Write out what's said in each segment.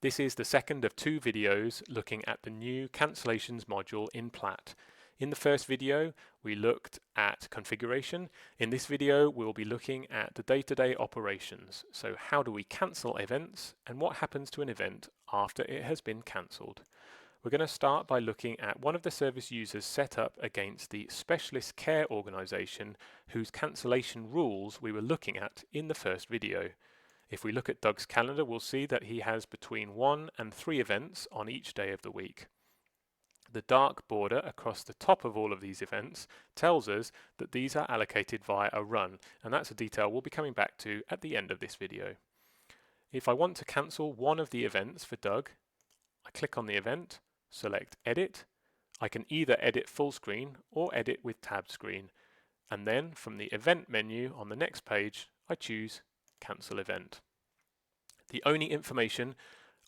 This is the second of two videos looking at the new cancellations module in Plait. In the first video, we looked at configuration. In this video, we'll be looking at the day-to-day operations. So how do we cancel events and what happens to an event after it has been cancelled? We're going to start by looking at one of the service users set up against the specialist care organization whose cancellation rules we were looking at in the first video. If we look at Doug's calendar, we'll see that he has between 1 and 3 events on each day of the week. The dark border across the top of all of these events tells us that these are allocated via a run, and that's a detail we'll be coming back to at the end of this video. If I want to cancel one of the events for Doug, I click on the event, select Edit. I can either edit full screen or edit with tabbed screen, and then from the event menu on the next page, I choose Cancel Event. The only information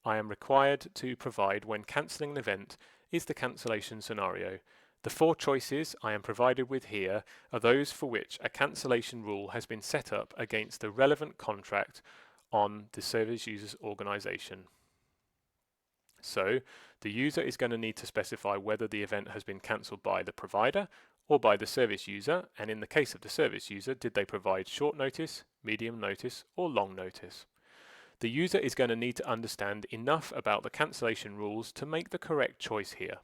I am required to provide when cancelling an event is the cancellation scenario. The 4 choices I am provided with here are those for which a cancellation rule has been set up against the relevant contract on the service user's organization. So the user is going to need to specify whether the event has been cancelled by the provider or by the service user, and in the case of the service user, did they provide short notice, medium notice, or long notice? The user is going to need to understand enough about the cancellation rules to make the correct choice here.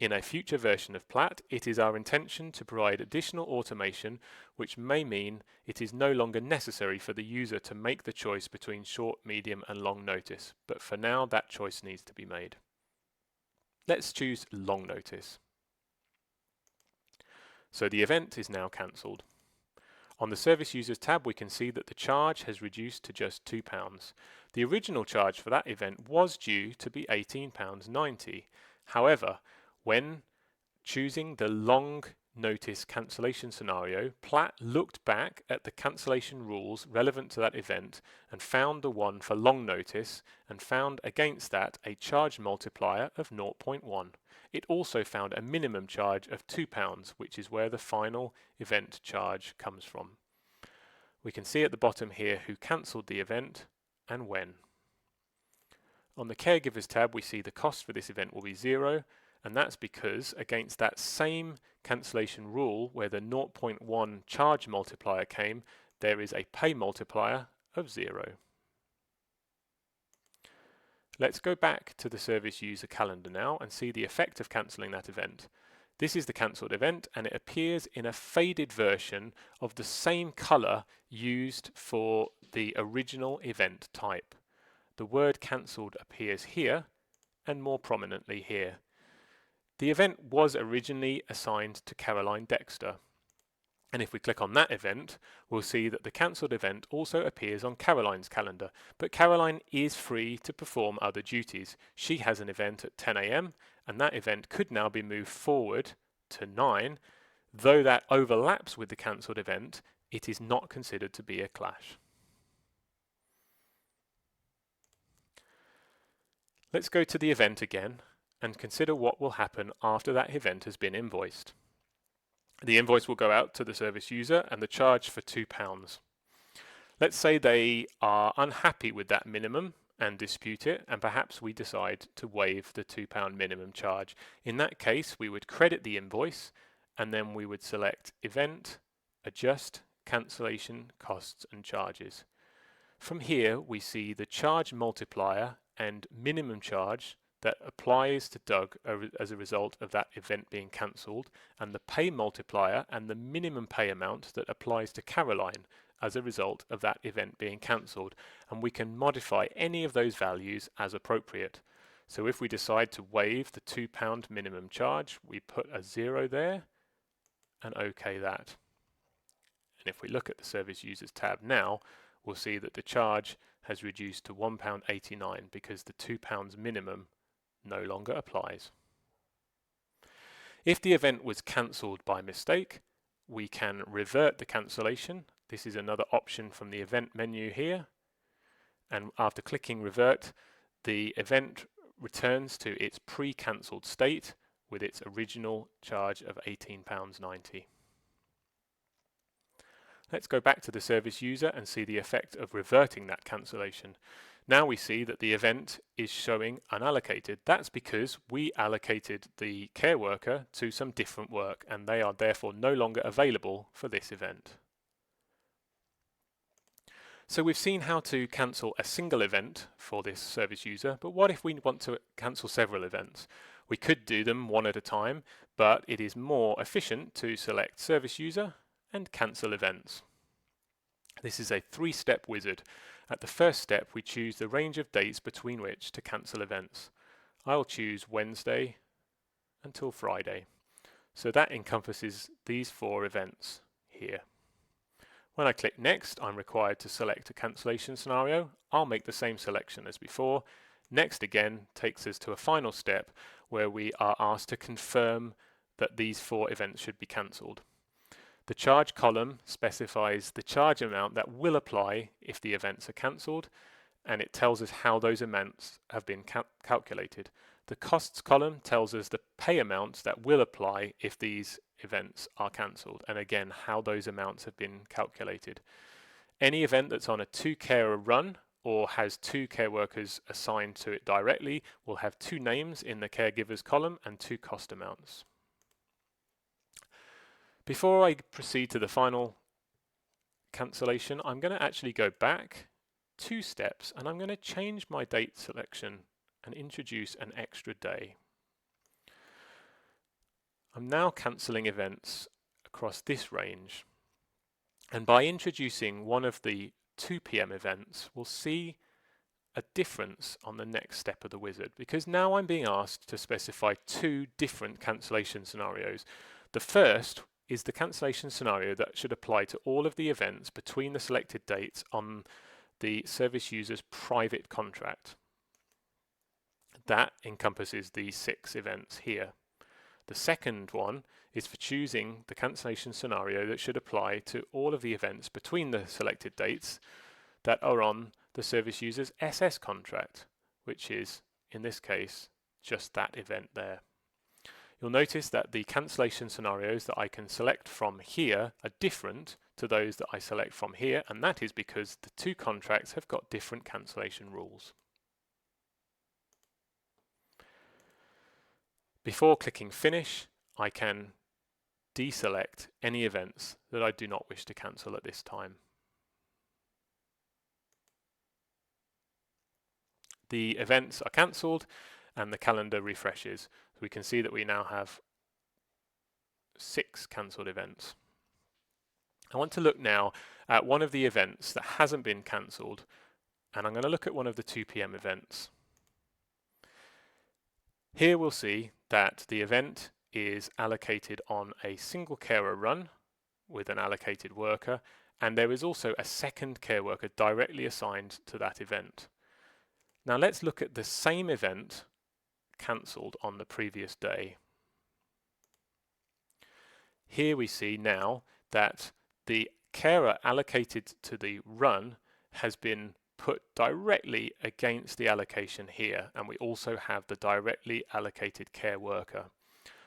In a future version of Plait, it is our intention to provide additional automation, which may mean it is no longer necessary for the user to make the choice between short, medium, and long notice, but for now that choice needs to be made. Let's choose long notice. So the event is now cancelled. On the Service Users tab, we can see that the charge has reduced to just £2. The original charge for that event was due to be £18.90. However, when choosing the long notice cancellation scenario, Plait looked back at the cancellation rules relevant to that event and found the one for long notice and found against that a charge multiplier of 0.1. It also found a minimum charge of £2, which is where the final event charge comes from. We can see at the bottom here who cancelled the event and when. On the Caregivers tab, we see the cost for this event will be 0, and that's because against that same cancellation rule where the 0.1 charge multiplier came, there is a pay multiplier of 0. Let's go back to the service user calendar now and see the effect of cancelling that event. This is the cancelled event, and it appears in a faded version of the same colour used for the original event type. The word cancelled appears here and more prominently here. The event was originally assigned to Caroline Dexter, and if we click on that event, we'll see that the cancelled event also appears on Caroline's calendar, but Caroline is free to perform other duties. She has an event at 10 AM, and that event could now be moved forward to 9. Though that overlaps with the cancelled event, it is not considered to be a clash. Let's go to the event again and consider what will happen after that event has been invoiced. The invoice will go out to the service user and the charge for £2. Let's say they are unhappy with that minimum and dispute it, and perhaps we decide to waive the £2 minimum charge. In that case, we would credit the invoice and then we would select Event, Adjust, Cancellation, Costs and Charges. From here, we see the charge multiplier and minimum charge that applies to Doug as a result of that event being cancelled, and the pay multiplier and the minimum pay amount that applies to Caroline as a result of that event being cancelled, and we can modify any of those values as appropriate. So if we decide to waive the £2 minimum charge, we put a 0 there and OK that. And if we look at the Service Users tab now, we'll see that the charge has reduced to £1.89 because the £2 minimum no longer applies. If the event was cancelled by mistake, we can revert the cancellation. This is another option from the event menu here, and after clicking revert, the event returns to its pre-cancelled state with its original charge of £18.90. Let's go back to the service user and see the effect of reverting that cancellation. Now we see that the event is showing unallocated. That's because we allocated the care worker to some different work and they are therefore no longer available for this event. So we've seen how to cancel a single event for this service user, but what if we want to cancel several events? We could do them one at a time, but it is more efficient to select service user and cancel events. This is a three-step wizard. At the first step, we choose the range of dates between which to cancel events. I'll choose Wednesday until Friday. So that encompasses these 4 events here. When I click Next, I'm required to select a cancellation scenario. I'll make the same selection as before. Next again takes us to a final step where we are asked to confirm that these 4 events should be cancelled. The charge column specifies the charge amount that will apply if the events are cancelled, and it tells us how those amounts have been calculated. The costs column tells us the pay amounts that will apply if these events are cancelled, and again how those amounts have been calculated. Any event that's on a 2-carer run or has 2 care workers assigned to it directly will have 2 names in the caregivers column and 2 cost amounts. Before I proceed to the final cancellation, I'm going to actually go back 2 steps and I'm going to change my date selection and introduce an extra day. I'm now cancelling events across this range, and by introducing one of the 2 p.m. events, we'll see a difference on the next step of the wizard, because now I'm being asked to specify 2 different cancellation scenarios. The first is the cancellation scenario that should apply to all of the events between the selected dates on the service user's private contract. That encompasses the 6 events here. The second one is for choosing the cancellation scenario that should apply to all of the events between the selected dates that are on the service user's SS contract, which is, in this case, just that event there. You'll notice that the cancellation scenarios that I can select from here are different to those that I select from here, and that is because the 2 contracts have got different cancellation rules. Before clicking Finish, I can deselect any events that I do not wish to cancel at this time. The events are cancelled and the calendar refreshes. So we can see that we now have 6 cancelled events. I want to look now at one of the events that hasn't been cancelled, and I'm going to look at one of the 2 p.m. events. Here we'll see that the event is allocated on a single carer run with an allocated worker, and there is also a second care worker directly assigned to that event. Now let's look at the same event cancelled on the previous day. Here we see now that the carer allocated to the run has been put directly against the allocation here, and we also have the directly allocated care worker.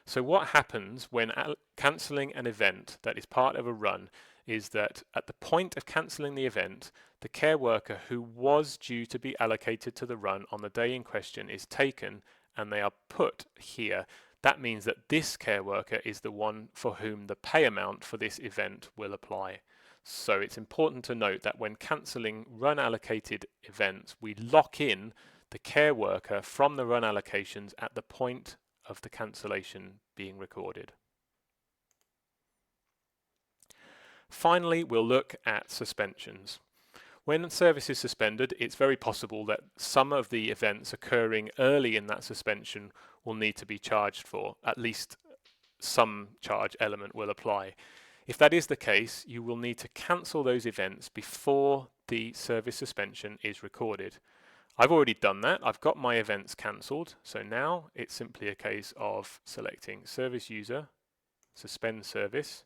So what happens when cancelling an event that is part of a run is that at the point of cancelling the event, the care worker who was due to be allocated to the run on the day in question is taken and they are put here. That means that this care worker is the one for whom the pay amount for this event will apply. So it's important to note that when cancelling run allocated events, we lock in the care worker from the run allocations at the point of the cancellation being recorded. Finally, we'll look at suspensions. When a service is suspended, it's very possible that some of the events occurring early in that suspension will need to be charged for. At least some charge element will apply. If that is the case, you will need to cancel those events before the service suspension is recorded. I've already done that. I've got my events cancelled. So now it's simply a case of selecting Service User, Suspend Service,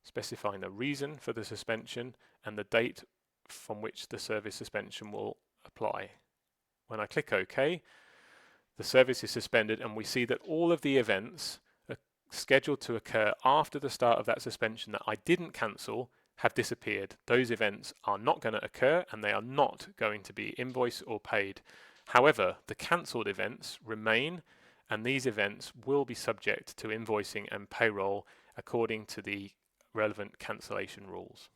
specifying the reason for the suspension and the date from which the service suspension will apply. When I click OK, the service is suspended and we see that all of the events are scheduled to occur after the start of that suspension that I didn't cancel have disappeared. Those events are not going to occur and they are not going to be invoiced or paid. However, the cancelled events remain, and these events will be subject to invoicing and payroll according to the relevant cancellation rules.